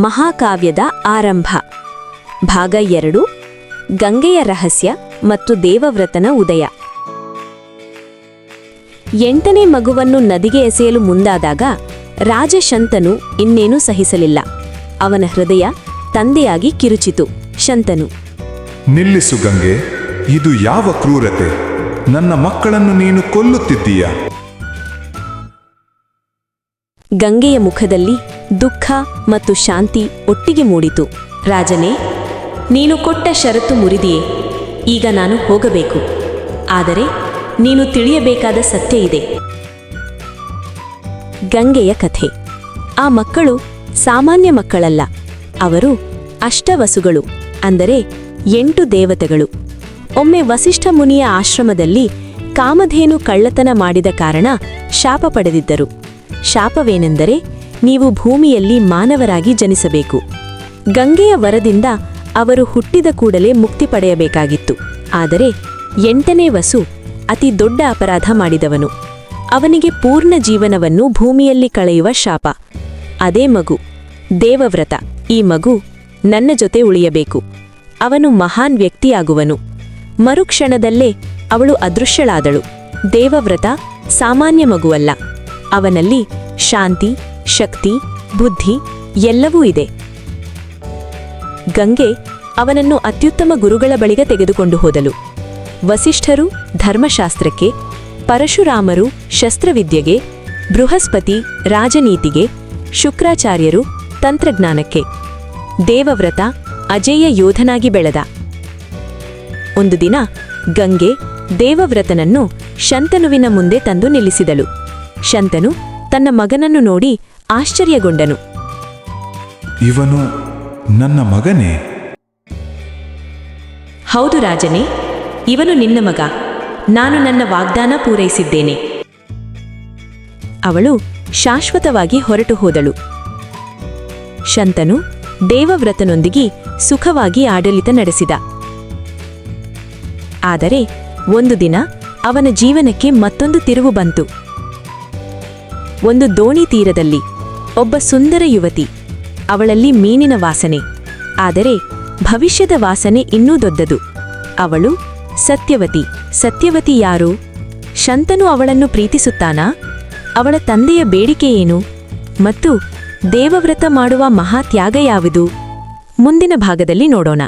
ಮಹಾಕಾವ್ಯದ ಆರಂಭ ಭಾಗ 2 ಗಂಗೆಯ ರಹಸ್ಯ ಮತ್ತು ದೇವವ್ರತನ ಉದಯ. 8ನೇ ಮಗುವನ್ನು ನದಿಗೆ ಎಸೆಯಲು ಮುಂದಾದಾಗ ರಾಜ ಶಂತನು ಇನ್ನೇನೂ ಸಹಿಸಲಿಲ್ಲ. ಅವನ ಹೃದಯ ತಂದೆಯಾಗಿ ಕಿರುಚಿತು. ಶಂತನು, ನಿಲ್ಲಿಸು ಗಂಗೆ, ಇದು ಯಾವ ಕ್ರೂರತೆ? ನನ್ನ ಮಕ್ಕಳನ್ನು ನೀನು ಕೊಲ್ಲುತ್ತಿದ್ದೀಯಾ? ಗಂಗೆಯ ಮುಖದಲ್ಲಿ ದುಃಖ ಮತ್ತು ಶಾಂತಿ ಒಟ್ಟಿಗೆ ಮೂಡಿತು. ರಾಜನೇ, ನೀನು ಕೊಟ್ಟ ಷರತ್ತು ಮುರಿದಿಯೇ. ಈಗ ನಾನು ಹೋಗಬೇಕು. ಆದರೆ ನೀನು ತಿಳಿಯಬೇಕಾದ ಸತ್ಯ ಇದೆ. ಗಂಗೆಯ ಕಥೆ. ಆ ಮಕ್ಕಳು ಸಾಮಾನ್ಯ ಮಕ್ಕಳಲ್ಲ. ಅವರು ಅಷ್ಟವಸುಗಳು, ಅಂದರೆ 8 ದೇವತೆಗಳು. ಒಮ್ಮೆ ವಸಿಷ್ಠ ಮುನಿಯ ಆಶ್ರಮದಲ್ಲಿ ಕಾಮಧೇನು ಕಳ್ಳತನ ಮಾಡಿದ ಕಾರಣ ಶಾಪ ಪಡೆದಿದ್ದರು. ಶಾಪವೇನೆಂದರೆ ನೀವು ಭೂಮಿಯಲ್ಲಿ ಮಾನವರಾಗಿ ಜನಿಸಬೇಕು. ಗಂಗೆಯ ವರದಿಂದ ಅವರು ಹುಟ್ಟಿದ ಕೂಡಲೇ ಮುಕ್ತಿ ಪಡೆಯಬೇಕಾಗಿತ್ತು. ಆದರೆ 8ನೇ ವಸು ಅತಿ ದೊಡ್ಡ ಅಪರಾಧ ಮಾಡಿದವನು. ಅವನಿಗೆ ಪೂರ್ಣ ಜೀವನವನ್ನು ಭೂಮಿಯಲ್ಲಿ ಕಳೆಯುವ ಶಾಪ. ಅದೇ ಮಗು ದೇವವ್ರತ. ಈ ಮಗು ನನ್ನ ಜೊತೆ ಉಳಿಯಬೇಕು. ಅವನು ಮಹಾನ್ ವ್ಯಕ್ತಿಯಾಗುವನು. ಮರುಕ್ಷಣದಲ್ಲೇ ಅವಳು ಅದೃಶ್ಯಳಾದಳು. ದೇವವ್ರತ ಸಾಮಾನ್ಯ ಮಗುವಲ್ಲ. ಅವನಲ್ಲಿ ಶಾಂತಿ, ಶಕ್ತಿ, ಬುದ್ಧಿ ಎಲ್ಲವೂ ಇದೆ. ಗಂಗೆ ಅವನನ್ನು ಅತ್ಯುತ್ತಮ ಗುರುಗಳ ಬಳಿಗೆ ತೆಗೆದುಕೊಂಡು ಹೋದಳು. ವಸಿಷ್ಠರು ಧರ್ಮಶಾಸ್ತ್ರಕ್ಕೆ, ಪರಶುರಾಮರು ಶಸ್ತ್ರವಿದ್ಯೆಗೆ, ಬೃಹಸ್ಪತಿ ರಾಜನೀತಿಗೆ, ಶುಕ್ರಾಚಾರ್ಯರು ತಂತ್ರಜ್ಞಾನಕ್ಕೆ. ದೇವವ್ರತ ಅಜೇಯ ಯೋಧನಾಗಿ ಬೆಳೆದ. ಒಂದು ದಿನ ಗಂಗೆ ದೇವವ್ರತನನ್ನು ಶಂತನುವಿನ ಮುಂದೆ ತಂದು ನಿಲ್ಲಿಸಿದಳು. ಶಂತನು ತನ್ನ ಮಗನನ್ನು ನೋಡಿ ಆಶ್ಚರ್ಯಗೊಂಡನು. ಇವನು ನನ್ನ ಮಗನೇ? ಹೌದು ರಾಜನೇ, ಇವನು ನಿನ್ನ ಮಗ. ನಾನು ನನ್ನ ವಾಗ್ದಾನ ಪೂರೈಸಿದ್ದೇನೆ. ಅವಳು ಶಾಶ್ವತವಾಗಿ ಹೊರಟು ಹೋದಳು. ಶಂತನು ದೇವವ್ರತನೊಂದಿಗೆ ಸುಖವಾಗಿ ಆಡಳಿತ ನಡೆಸಿದ. ಆದರೆ ಒಂದು ದಿನ ಅವನ ಜೀವನಕ್ಕೆ ಮತ್ತೊಂದು ತಿರುವು ಬಂತು. ಒಂದು ದೋಣಿ ತೀರದಲ್ಲಿ ಒಬ್ಬ ಸುಂದರ ಯುವತಿ. ಅವಳಲ್ಲಿ ಮೀನಿನ ವಾಸನೆ. ಆದರೆ ಭವಿಷ್ಯದ ವಾಸನೆ ಇನ್ನೂ ದೊಡ್ಡದು. ಅವಳು ಸತ್ಯವತಿ. ಸತ್ಯವತಿ ಯಾರು? ಶಂತನು ಅವಳನ್ನು ಪ್ರೀತಿಸುತ್ತಾನಾ? ಅವಳ ತಂದೆಯ ಬೇಡಿಕೆ ಏನು? ಮತ್ತು ದೇವವ್ರತ ಮಾಡುವ ಮಹಾತ್ಯಾಗ ಯಾವುದು? ಮುಂದಿನ ಭಾಗದಲ್ಲಿ ನೋಡೋಣ.